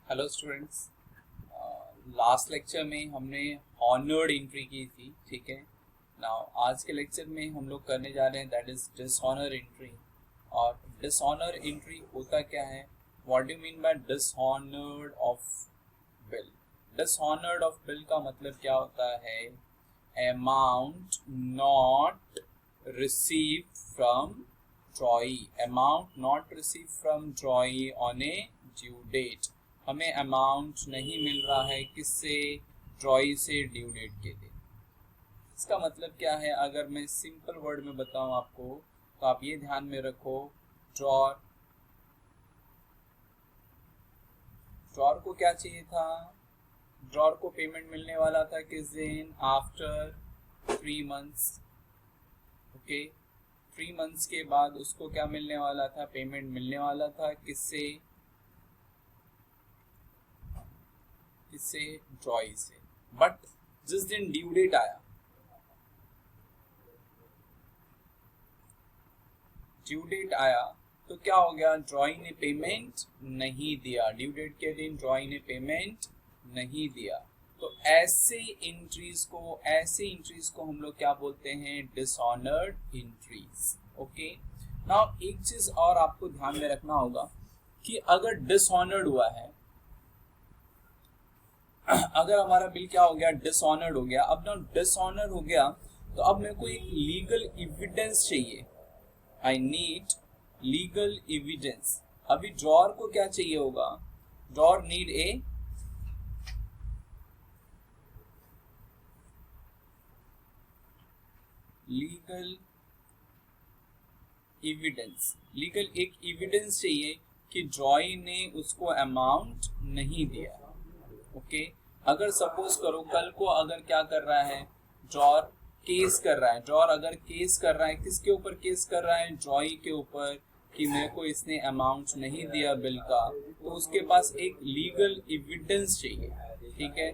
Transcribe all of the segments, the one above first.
Hello students. Last lecture में हमने honoured entry की थी, ठीक है। नाउ आज के लेक्चर में हम लोग करने जा रहे हैं दैट इज डिसऑनर एंट्री। और डिसऑनर एंट्री होता क्या है, what do mean by dishonoured of bill. Dishonoured of bill का मतलब क्या होता है, amount not receive from drawee, amount not receive from drawee on a due date. हमें अमाउंट नहीं मिल रहा है किससे, ड्रॉई से ड्यू डेट के दिन। इसका मतलब क्या है, अगर मैं सिंपल वर्ड में बताऊं आपको तो आप ये ध्यान में रखो, ड्रॉर ड्रॉर को क्या चाहिए था, ड्रॉर को पेमेंट मिलने वाला था किस दिन, आफ्टर 3 मंथ्स। ओके, 3 मंथ्स के बाद उसको क्या मिलने वाला था, पेमेंट मिलने वाला था किससे, इससे ड्रॉई से। बट जिस दिन ड्यू डेट आया, तो क्या हो गया, ड्रॉई ने पेमेंट नहीं दिया, ड्यू डेट के दिन ड्रॉई ने पेमेंट नहीं दिया। तो ऐसे एंट्रीज को हम लोग क्या बोलते हैं, डिसऑनर्ड एंट्रीज। ओके, नाउ एक चीज और आपको ध्यान में रखना होगा कि अगर डिसऑनर्ड हुआ है, अगर हमारा बिल क्या हो गया, डिसऑनर्ड हो गया। अब ना डिसऑनर हो गया तो अब मेरे को एक लीगल एविडेंस चाहिए, आई नीड लीगल एविडेंस। अभी ड्रॉर को क्या चाहिए होगा, drawer need a legal evidence, एक एविडेंस चाहिए कि ड्रॉई ने उसको अमाउंट नहीं दिया। ओके, अगर सपोज करो कल को अगर क्या कर रहा है, ड्रॉर केस कर रहा है, किसके ऊपर केस कर रहा है, ड्रॉई के ऊपर, कि मेरे को इसने अमाउंट नहीं दिया बिल का, तो उसके पास एक लीगल एविडेंस चाहिए, ठीक है।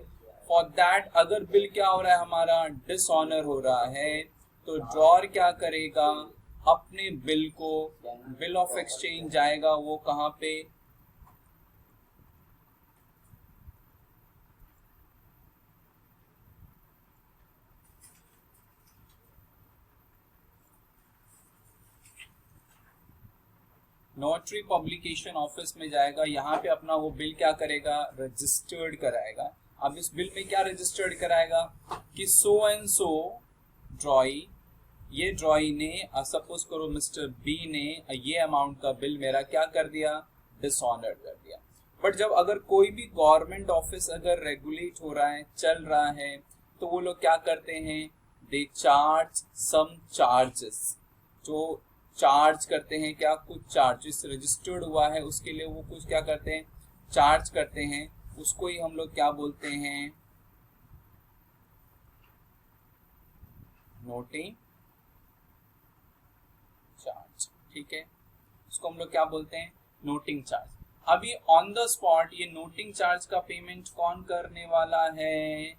फॉर दैट अगर बिल क्या हो रहा है, हमारा डिसऑनर हो रहा है, तो ड्रॉर क्या करेगा, अपने बिल को, बिल ऑफ एक्सचेंज जाएगा, वो कहाँ पे, नोटरी पब्लिकेशन ऑफिस में जाएगा, यहाँ पे अपना वो बिल क्या करेगा, रजिस्टर्ड कराएगा। अब इस बिल में क्या रजिस्टर्ड कराएगा कि सो एंड सो ड्रॉई, ये ड्रॉई ने सपोज करो मिस्टर बी ने ये अमाउंट का बिल मेरा क्या कर दिया, डिसऑनर्ड कर दिया। बट जब अगर कोई भी गवर्नमेंट ऑफिस अगर रेगुलेट हो रहा है, चल रहा है, तो वो लोग क्या करते हैं, दे चार्ज सम चार्जेस, जो चार्ज करते हैं, क्या कुछ चार्जेस रजिस्टर्ड हुआ है उसके लिए वो कुछ क्या करते हैं, चार्ज करते हैं, उसको ही हम लोग क्या बोलते हैं, नोटिंग चार्ज, ठीक है। उसको हम लोग क्या बोलते हैं, नोटिंग चार्ज। अभी ऑन द स्पॉट ये नोटिंग चार्ज का पेमेंट कौन करने वाला है,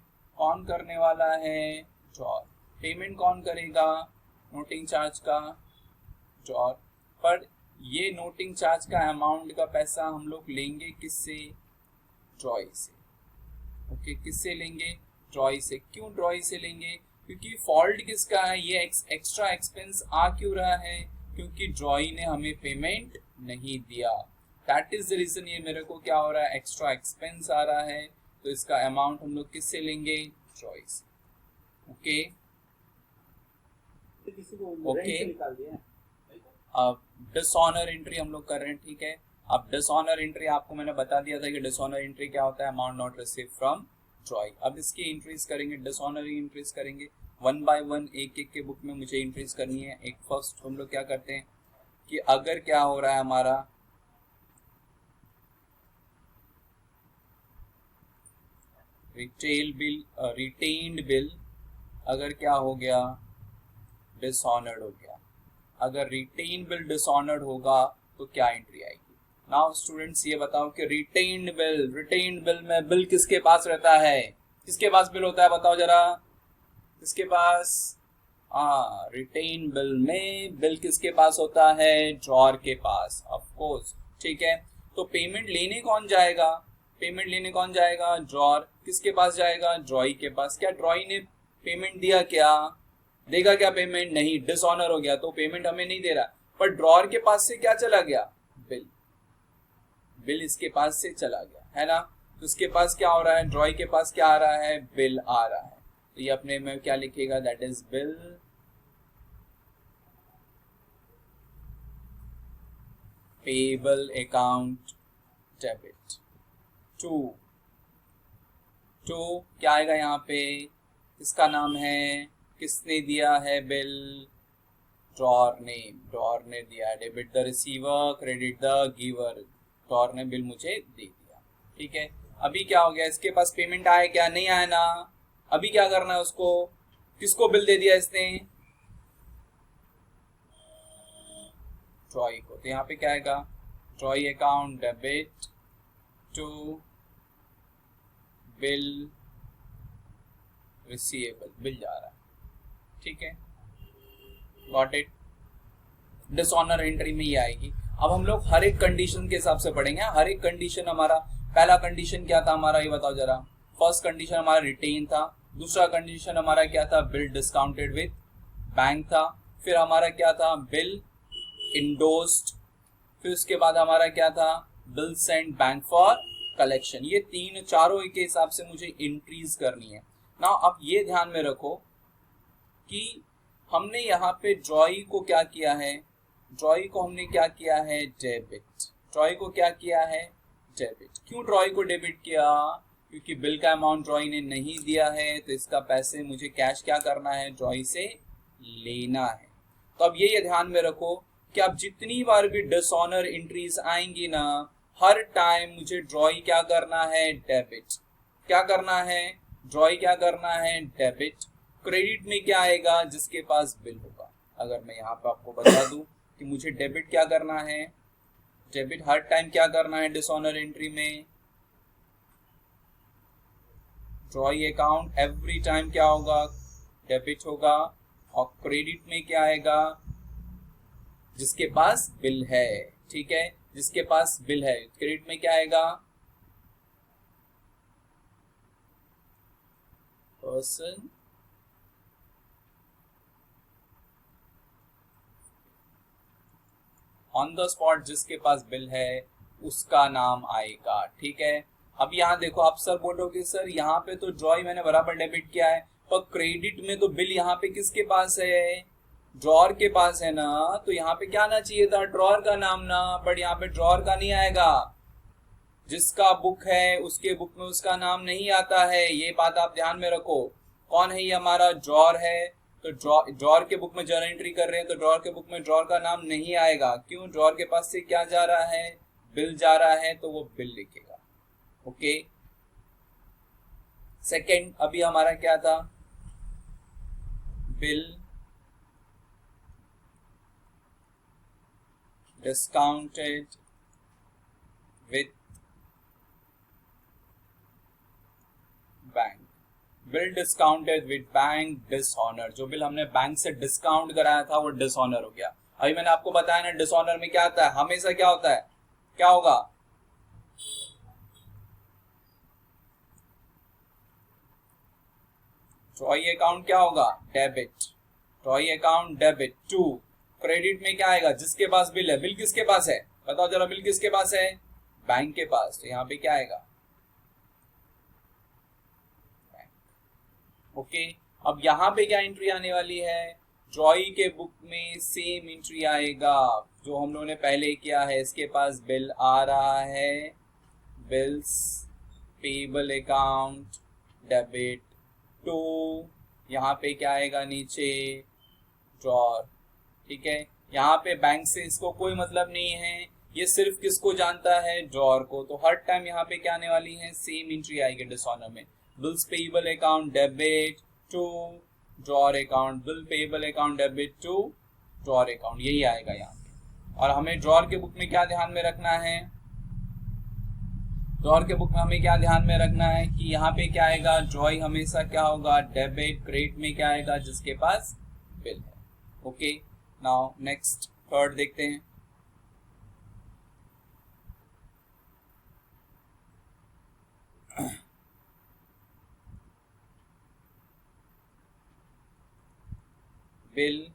ड्रॉर। पेमेंट कौन करेगा, नोटिंग चार्ज का, ड्रॉर। पर ये नोटिंग चार्ज का अमाउंट का पैसा हम लोग लेंगे किससे, ड्रॉई से। ओके, किससे लेंगे, ड्रॉई से। क्यों ड्रॉई से लेंगे, क्योंकि फॉल्ट किसका है, ये एक्स्ट्रा एक्सपेंस आ क्यों रहा है, क्योंकि ड्रॉई ने हमें पेमेंट नहीं दिया। दैट इज द रीजन ये मेरे को क्या हो रहा है, एक्स्ट्रा एक्सपेंस आ रहा है, तो इसका अमाउंट हम लोग किससे लेंगे, ड्रॉई से। ओके, अब डिसऑनर एंट्री हम लोग कर रहे हैं, ठीक है। अब डिसऑनर एंट्री आपको मैंने बता दिया था कि डिसऑनर एंट्री क्या होता है, अमाउंट नॉट रिसीव फ्रॉम ड्रॉई। अब इसकी एंट्रीज करेंगे, डिसऑनर एंट्रीज करेंगे वन बाय वन, एक एक के बुक में मुझे एंट्रीज करनी है। एक फर्स्ट हम लोग क्या करते हैं कि अगर क्या हो रहा है हमारा, रिटेन्ड बिल अगर क्या हो गया, डिसऑनर्ड हो गया। अगर रिटेन बिल डिसऑनर्ड होगा तो क्या एंट्री आएगी। नाउ स्टूडेंट्स ये बताओ कि रिटेन्ड बिल में बिल किसके पास रहता है, किसके पास बिल होता है, बताओ जरा, किसके पास, रिटेन बिल में बिल किसके पास होता है, ड्रॉर के पास, ऑफ कोर्स, ठीक है। तो पेमेंट लेने कौन जाएगा, पेमेंट लेने कौन जाएगा? ड्रॉर। किसके पास जाएगा? ड्रॉई के पास। क्या ड्रॉई ने पेमेंट दिया? क्या देगा? क्या पेमेंट? नहीं, डिसऑनर हो गया तो पेमेंट हमें नहीं दे रहा। पर ड्रॉर के पास से क्या चला गया? बिल। बिल इसके पास से चला गया, है ना। तो इसके पास क्या हो रहा है? ड्रॉई के पास क्या आ रहा है? बिल आ रहा है। तो ये अपने में क्या लिखेगा? That is bill payable account debit to. क्या आएगा यहाँ पे? इसका नाम है, किसने दिया है बिल? ड्रॉर ने। ड्रॉर ने दिया है। Debit the receiver, credit the giver. Drawer ने बिल मुझे दे दिया, ठीक है। अभी क्या हो गया? इसके पास पेमेंट आया क्या? नहीं आया ना। अभी क्या करना है उसको? किसको बिल दे दिया इसने? ड्रॉई को। तो यहाँ पे क्या आएगा? Drawee account debit to bill receivable. Bill जा रहा है, ठीक है। Got it. डिसऑनर एंट्री में ही आएगी। अब हम लोग हर एक कंडीशन के हिसाब से पढ़ेंगे। हर एक कंडीशन हमारा, पहला कंडीशन क्या था हमारा, ये बताओ जरा। फर्स्ट कंडीशन हमारा रिटेन था। दूसरा कंडीशन हमारा क्या था? बिल डिस्काउंटेड विथ बैंक था। फिर हमारा क्या था? Bill endorsed. फिर उसके बाद हमारा क्या था? Bill send bank for collection. ये तीन चारों के हिसाब से मुझे एंट्रीज करनी है ना। अब ये ध्यान में रखो कि हमने यहाँ पे ड्रॉई को क्या किया है? ड्रॉई को हमने क्या किया है? डेबिट। ड्रॉई को क्या किया है? डेबिट। क्यों ड्रॉई को डेबिट किया? क्योंकि बिल का अमाउंट ड्रॉई ने नहीं दिया है, तो इसका पैसे मुझे कैश क्या करना है? ड्रॉई से लेना है। तो अब ये ध्यान में रखो कि अब जितनी बार भी डिसऑनर एंट्रीज आएंगी ना, हर टाइम मुझे ड्रॉई क्या करना है? डेबिट। क्या करना है? ड्रॉई क्या करना है? डेबिट। क्रेडिट में क्या आएगा? जिसके पास बिल होगा। अगर मैं यहाँ पे आपको बता दूं कि मुझे डेबिट क्या करना है, डेबिट हर टाइम क्या करना है डिसऑनर एंट्री में? ड्रॉई अकाउंट एवरी टाइम क्या होगा? डेबिट होगा। और क्रेडिट में क्या आएगा? जिसके पास बिल है, ठीक है, जिसके पास बिल है। क्रेडिट में क्या आएगा? पर्सन ऑन द स्पॉट, जिसके पास बिल है उसका नाम आएगा, ठीक है। अब यहाँ देखो, आप सर बोलोगे सर यहाँ पे तो ड्रॉई मैंने बराबर डेबिट किया है, पर क्रेडिट में तो बिल यहाँ पे किसके पास है? ड्रॉर के पास है ना। तो यहाँ पे क्या आना चाहिए था? ड्रॉर का नाम ना। बट यहाँ पे ड्रॉर का नहीं आएगा। जिसका बुक है उसके बुक में उसका नाम नहीं आता है। ये बात आप ध्यान में रखो। कौन है ये? हमारा ड्रॉर है। तो ड्रॉर के बुक में जर्नल एंट्री कर रहे हैं, तो ड्रॉर के बुक में ड्रॉर का नाम नहीं आएगा। क्यों? ड्रॉर के पास से क्या जा रहा है? बिल जा रहा है, तो वो बिल लिखेगा। ओके। सेकंड, अभी हमारा क्या था? Bill discounted with bank. Bill discounted with bank dishonour. जो बिल हमने बैंक से डिस्काउंट कराया था वो डिसऑनर हो गया। अभी मैंने आपको बताया ना, डिसऑनर में क्या आता है? हमेशा क्या होता है? क्या होगा? ड्रॉई अकाउंट क्या होगा? Debit. Drawee account debit to. Credit में क्या आएगा? जिसके पास बिल है। बिल किसके पास है? बताओ जरा, बिल किसके पास है? बैंक के पास। तो यहाँ पे क्या आएगा? ओके। अब यहाँ पे क्या एंट्री आने वाली है? ड्रॉई के बुक में सेम एंट्री आएगा जो हम लोगों ने पहले किया है। इसके पास बिल आ रहा है, bills payable account debit to. यहाँ पे क्या आएगा नीचे? ड्रॉर, ठीक है। यहाँ पे बैंक से इसको कोई मतलब नहीं है, ये सिर्फ किसको जानता है? ड्रॉर को। तो हर टाइम यहाँ पे क्या आने वाली है? सेम एंट्री आएगी डिसऑनर में। Bills payable account debit to drawer account, bill payable account debit to drawer account, यही आएगा यहाँ पे। और हमें ड्रॉर के बुक में क्या ध्यान में रखना है? ड्रॉर के बुक में हमें क्या ध्यान में रखना है कि यहाँ पे क्या आएगा? ड्रॉई हमेशा क्या होगा? डेबिट। क्रेडिट में क्या आएगा? जिसके पास बिल है। ओके। नाउ नेक्स्ट थर्ड देखते हैं। Bill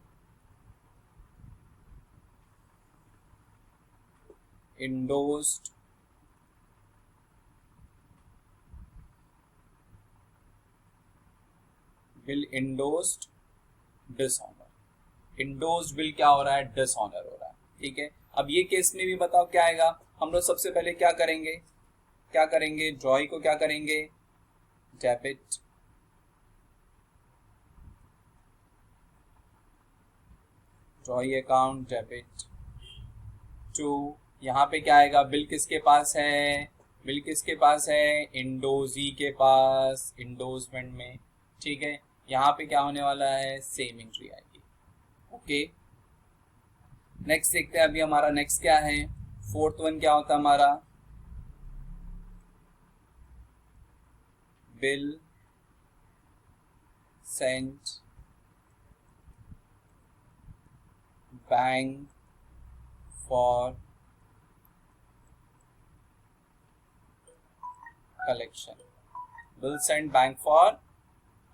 endorsed bill endorsed dishonour. endorsed bill क्या हो रहा है, डिसऑनर हो रहा है। ठीक है, अब ये केस में भी बताओ क्या आएगा। हम लोग सबसे पहले क्या करेंगे, ड्रॉई को क्या करेंगे, debit, drawee account debit to, यहाँ पे क्या आएगा, बिल किसके पास है, बिल किसके पास है, इंडोजी के पास, इंडोर्समेंट में। ठीक है, यहाँ पे क्या होने वाला है, सेम एंट्री आएगी। ओके, नेक्स्ट देखते हैं अभी हमारा नेक्स्ट क्या है। फोर्थ वन क्या होता है हमारा, bill Saint bank for collection, bill Saint bank for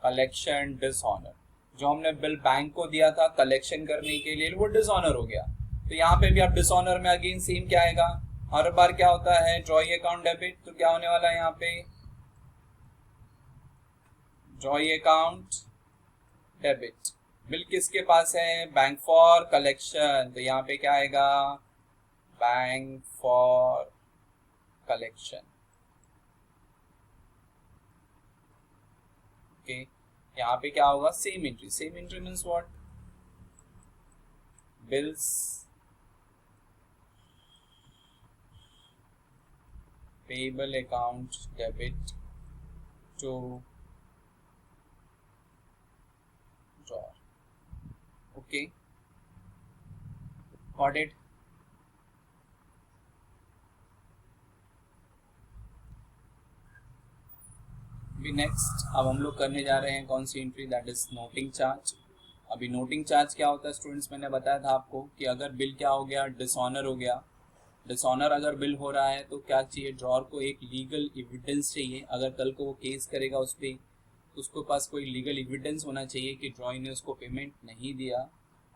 collection dishonour. जो हमने बिल बैंक को दिया था कलेक्शन करने के लिए, वो डिसऑनर हो गया। तो यहाँ पे भी आप डिसऑनर में अगेन सेम क्या आएगा, हर बार क्या होता है, ड्रॉई अकाउंट डेबिट, तो क्या होने वाला है यहाँ पे, ड्रॉई अकाउंट डेबिट, बिल किसके पास है, बैंक फॉर कलेक्शन, तो यहाँ पे क्या आएगा, बैंक फॉर कलेक्शन। ओके, यहाँ पे क्या होगा, same entry means what, bills payable account debit to drawer. Okay, got it. अभी नेक्स्ट अब हम लोग करने जा रहे हैं कौन सी entry, that is noting charge. अभी नोटिंग चार्ज क्या होता है स्टूडेंट्स, मैंने बताया था आपको कि अगर बिल क्या हो गया, डिसऑनर हो गया, डिसऑनर अगर बिल हो रहा है तो क्या चाहिए, ड्रॉर को एक लीगल एविडेंस चाहिए। अगर कल को वो केस करेगा उस पर, उसके पास कोई लीगल एविडेंस होना चाहिए कि ड्रॉई ने उसको पेमेंट नहीं दिया।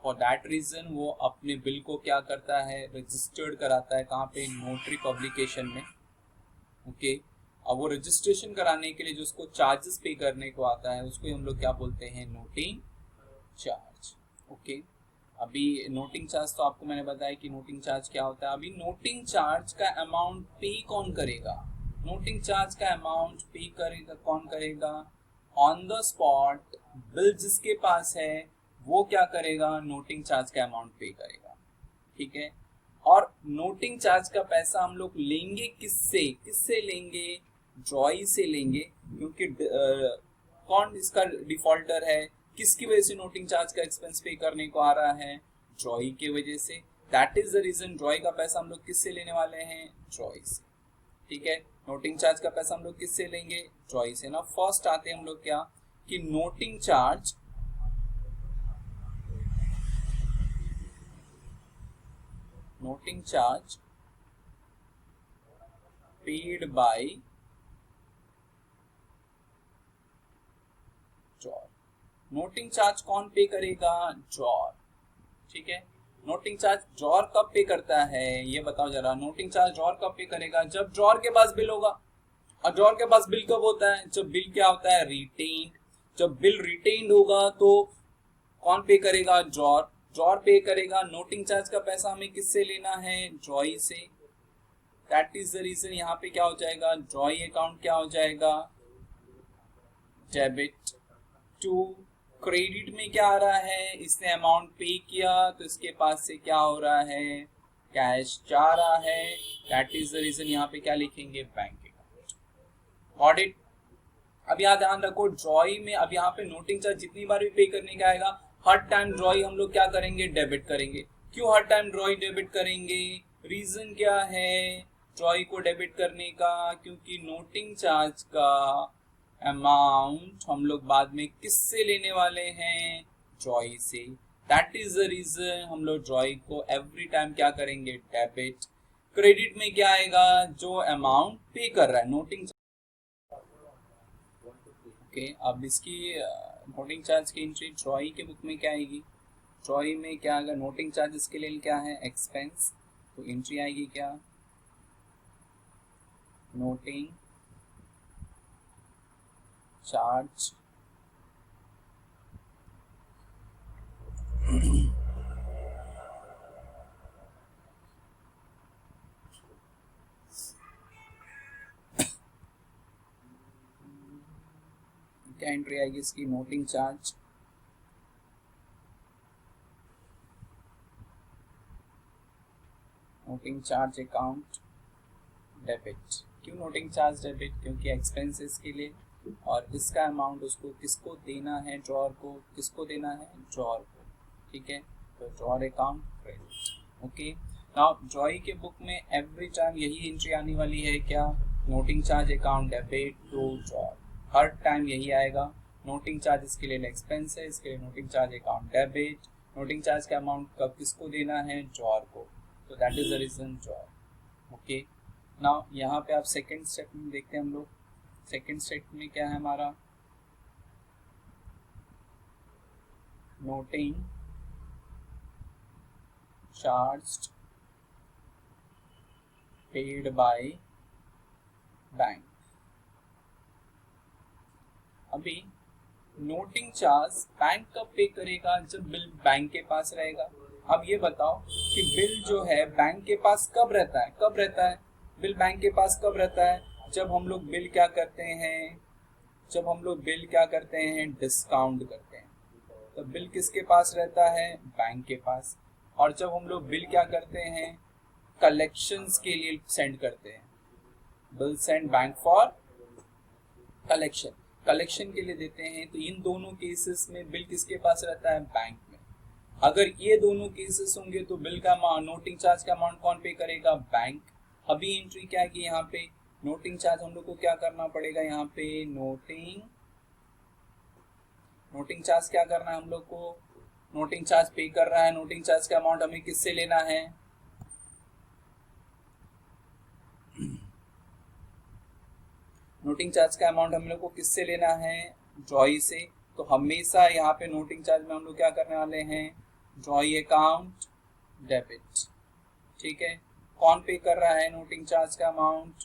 फॉर दैट रीज़न वो अपने बिल को क्या करता है, रजिस्टर्ड कराता है, कहाँ पे, नोटरी पब्लिकेशन में। ओके, अब वो रजिस्ट्रेशन कराने के लिए जो उसको चार्जेस पे करने को आता है, उसको हम लोग क्या बोलते हैं, नोटिंग चार्ज। ओके, अभी नोटिंग चार्ज तो आपको मैंने बताया कि नोटिंग चार्ज क्या होता है। अभी नोटिंग चार्ज का अमाउंट पे कौन करेगा, नोटिंग चार्ज का अमाउंट पे करेगा कौन करेगा, ऑन द स्पॉट बिल जिसके पास है वो क्या करेगा, नोटिंग चार्ज का अमाउंट पे करेगा। ठीक है, और नोटिंग चार्ज का पैसा हम लोग लेंगे किससे लेंगे, ड्रॉई से लेंगे, क्योंकि कौन इसका डिफॉल्टर है, किसकी वजह से नोटिंग चार्ज का एक्सपेंस पे करने को आ रहा है, ड्रॉई की वजह से। That is the reason drawee का पैसा हम लोग किससे लेने वाले हैं, ड्रॉई से। ठीक है, नोटिंग चार्ज का पैसा हम लोग किससे लेंगे, ड्रॉई से ना। फर्स्ट आते हैं हम लोग क्या, कि noting charge paid bye drawer. Noting charge कौन पे करेगा, ड्रॉर। ठीक है, नोटिंग चार्ज ड्रॉर कब पे करता है, ये बताओ जरा। नोटिंग चार्ज ड्रॉर कब पे करेगा, जब ड्रॉर के पास बिल होगा। और ड्रॉर के पास बिल कब होता है, जब बिल क्या होता है, रिटेन्ड। जब बिल रिटेन्ड होगा तो कौन पे करेगा, ड्रॉर। ड्रॉर पे करेगा। नोटिंग चार्ज का पैसा हमें किससे लेना है, ड्रॉई से। दैट इज द रीजन यहाँ पे क्या हो जाएगा, ड्रॉई अकाउंट क्या हो जाएगा, डेबिट टू। क्रेडिट में क्या आ रहा है, इसने अमाउंट पे किया तो इसके पास से क्या हो रहा है, कैश जा रहा है। दैट इज द रीजन यहाँ पे क्या लिखेंगे, बैंक अकाउंट। Got it. अब यहाँ ध्यान रखो, ड्रॉई में अब यहाँ पे नोटिंग चार्ज जितनी बार भी पे करने का आएगा, हर टाइम ड्रॉई हम लोग क्या करेंगे, डेबिट करेंगे। क्यों हर टाइम ड्रॉई डेबिट करेंगे, रीजन क्या है ड्रॉई को डेबिट करने का, क्योंकि नोटिंग चार्ज का अमाउंट हम लोग बाद में किससे लेने वाले हैं, ड्रॉई से। दैट इज द रीजन हम लोग ड्रॉई को एवरी टाइम क्या करेंगे, डेबिट। क्रेडिट में क्या आएगा, जो अमाउंट पे कर रहा है, नोटिंग। ओके, अब इसकी नोटिंग चार्ज की एंट्री ड्रॉई के बुक में क्या आएगी, ड्रॉई में क्या आएगा, नोटिंग चार्जेस के लिए क्या है, एक्सपेंस, तो एंट्री आएगी क्या, नोटिंग चार्ज क्या एंट्री आएगी इसकी, noting charge, noting charge account debit. क्यों नोटिंग चार्ज डेबिट, क्योंकि एक्सपेंसेस के लिए, और इसका अमाउंट उसको किसको देना है, ड्रॉअर को, किसको देना है, ड्रॉअर को, ठीक है, तो drawer account credit. Okay, now ड्रॉई के बुक में एवरी टाइम यही एंट्री आने वाली है क्या, noting charge account debit to drawer, हर टाइम यही आएगा। नोटिंग चार्ज इसके लिए एक्सपेंस है, इसके लिए noting charge account debit, noting charge का अमाउंट कब किसको देना है, ड्रॉअर को, तो that is the reason drawer. Okay, now यहाँ पे आप सेकेंड स्टेप में देखते हैं हम लोग, सेकेंड स्टेप में क्या है हमारा, noting charge paid by bank. अभी नोटिंग चार्ज बैंक कब पे करेगा, जब बिल बैंक के पास रहेगा। अब ये बताओ कि बिल जो है बैंक के पास कब रहता है, कब रहता है बिल बैंक के पास, कब रहता है, जब हम लोग बिल क्या करते हैं, जब हम लोग बिल क्या करते हैं, डिस्काउंट करते हैं, तो बिल किसके पास रहता है, बैंक के पास। और जब हम लोग बिल क्या करते हैं, कलेक्शंस के लिए सेंड करते हैं, bill send bank for collection, collection के लिए देते हैं, तो इन दोनों केसेस में बिल किसके पास रहता है, बैंक में। अगर ये दोनों केसेस होंगे तो बिल का नोटिंग चार्ज का अमाउंट कौन पे करेगा, बैंक। अभी एंट्री क्या है कि यहाँ पे नोटिंग चार्ज हम लोग को क्या करना पड़ेगा, यहाँ पे नोटिंग चार्ज क्या करना है हम लोग को, नोटिंग चार्ज पे कर रहा है, नोटिंग चार्ज का अमाउंट हमें किससे लेना है, नोटिंग चार्ज का अमाउंट हम लोग को किससे लेना है, ड्रॉई से। तो हमेशा यहाँ पे नोटिंग चार्ज में हम लोग क्या करने वाले हैं, ड्रॉई अकाउंट डेबिट, ठीक है। कौन पे कर रहा है नोटिंग चार्ज का अमाउंट,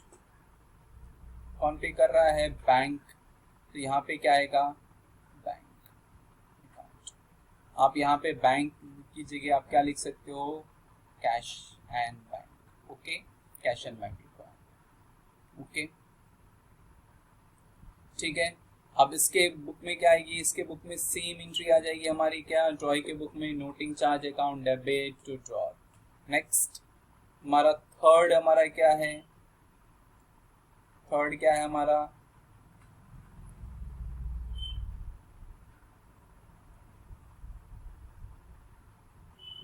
कौन पे कर रहा है, बैंक, तो यहाँ पे क्या आएगा, बैंक अकाउंट। आप यहाँ पे बैंक की जगह आप क्या लिख सकते हो, cash and bank. Okay, cash and bank लिखा, ओके, ठीक है। अब इसके बुक में क्या आएगी, इसके बुक में सेम एंट्री आ जाएगी हमारी, क्या, ड्रॉई के बुक में noting charge account debit to drawer. Next हमारा थर्ड हमारा क्या है, थर्ड क्या है हमारा,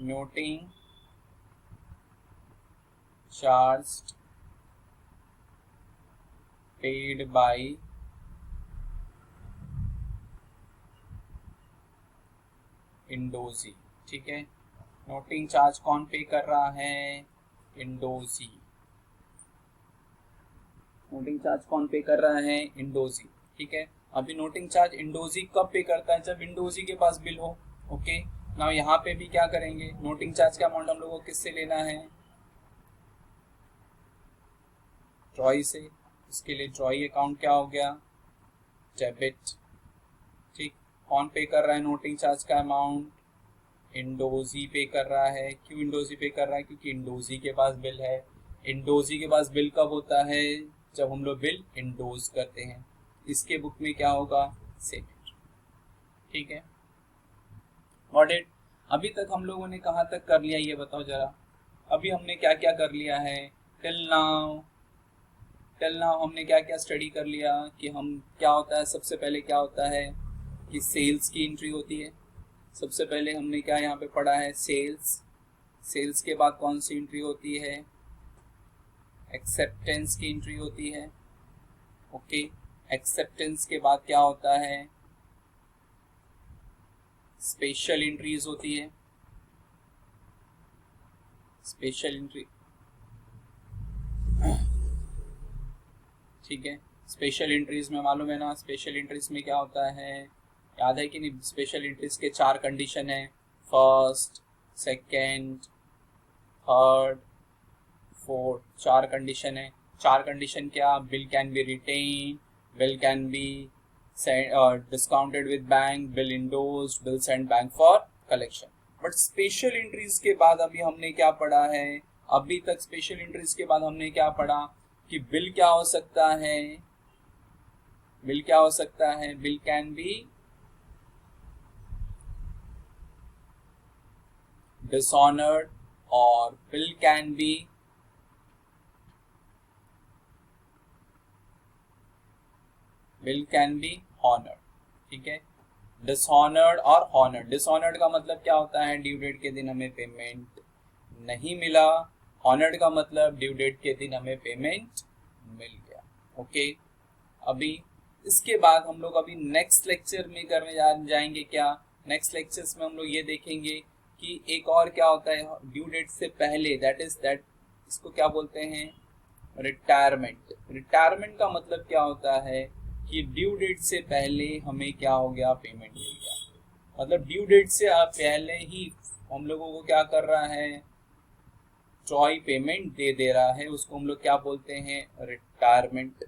noting charge paid by endorsee, ठीक है। नोटिंग चार्ज कौन पे कर रहा है, इंडोजी, नोटिंग चार्ज कौन पे कर रहा है, इंडोजी, ठीक है। अभी नोटिंग चार्ज इंडोजी कब पे करता है, जब इंडोजी के पास बिल हो। ओके, नाउ यहाँ पे भी क्या करेंगे, नोटिंग चार्ज का अमाउंट हम लोगों को किससे लेना है, ड्रॉई से, इसके लिए ड्रॉई अकाउंट क्या हो गया, डेबिट, ठीक। कौन पे कर रहा है नोटिंग चार्ज का अमाउंट, इंडोजी पे कर रहा है। क्यों इंडोजी पे कर रहा है, क्योंकि इंडोजी के पास बिल है। इंडोजी के पास बिल कब होता है, जब हम लोग बिल इंडोज करते हैं। इसके बुक में क्या होगा, सेम, ठीक है, गॉट इट। अभी तक हम लोगों ने कहाँ तक कर लिया ये बताओ जरा, अभी हमने क्या क्या कर लिया है, टिल नाउ हमने क्या क्या स्टडी कर लिया, कि हम क्या होता है, सबसे पहले क्या होता है कि सेल्स की एंट्री होती है। सबसे पहले हमने क्या यहाँ पे पढ़ा है, सेल्स, सेल्स के बाद कौन सी एंट्री होती है, एक्सेप्टेंस की एंट्री होती है। ओके, एक्सेप्टेंस के बाद क्या होता है, स्पेशल एंट्रीज होती है, स्पेशल एंट्री, ठीक है। स्पेशल एंट्रीज में मालूम है ना, स्पेशल एंट्रीज में क्या होता है, याद है कि नहीं, स्पेशल एंट्रीज के 4 कंडीशन है, first, second, third, fourth, 4 condition है। 4 कंडीशन क्या? Bill can be retain, bill can be discounted with bank, bill endorsed, bill send bank for collection. But special entries के बाद अभी हमने क्या पढ़ा है? अभी तक स्पेशल एंट्रीज के बाद हमने क्या पढ़ा कि बिल क्या हो सकता है? बिल क्या हो सकता है? बिल कैन बी dishonored और bill can be honored। ठीक है, dishonored और honored। dishonored का मतलब क्या होता है? ड्यू डेट के दिन हमें पेमेंट नहीं मिला। honored का मतलब ड्यू डेट के दिन हमें पेमेंट मिल गया। ओके, अभी इसके बाद हम लोग अभी नेक्स्ट लेक्चर में करने जाएंगे क्या? नेक्स्ट लेक्चर्स में हम लोग ये देखेंगे कि एक और क्या होता है ड्यू डेट से पहले, दैट इसको क्या बोलते हैं? रिटायरमेंट। रिटायरमेंट का मतलब क्या होता है कि ड्यू डेट से पहले हमें क्या हो गया? पेमेंट मिल गया। मतलब ड्यू डेट से पहले ही हम लोगों को क्या कर रहा है? ट्रॉय पेमेंट दे रहा है, उसको हम लोग क्या बोलते हैं? रिटायरमेंट।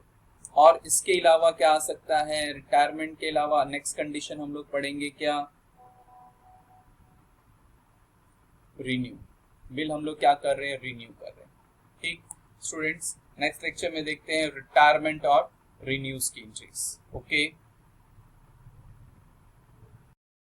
और इसके अलावा क्या आ सकता है? रिटायरमेंट के अलावा नेक्स्ट कंडीशन हम लोग पढ़ेंगे क्या? रिन्यू। बिल हम लोग क्या कर रहे हैं? रिन्यू कर रहे हैं। ठीक स्टूडेंट्स, नेक्स्ट लेक्चर में देखते हैं रिटायरमेंट और रिन्यूज की एंट्रीज। ओके।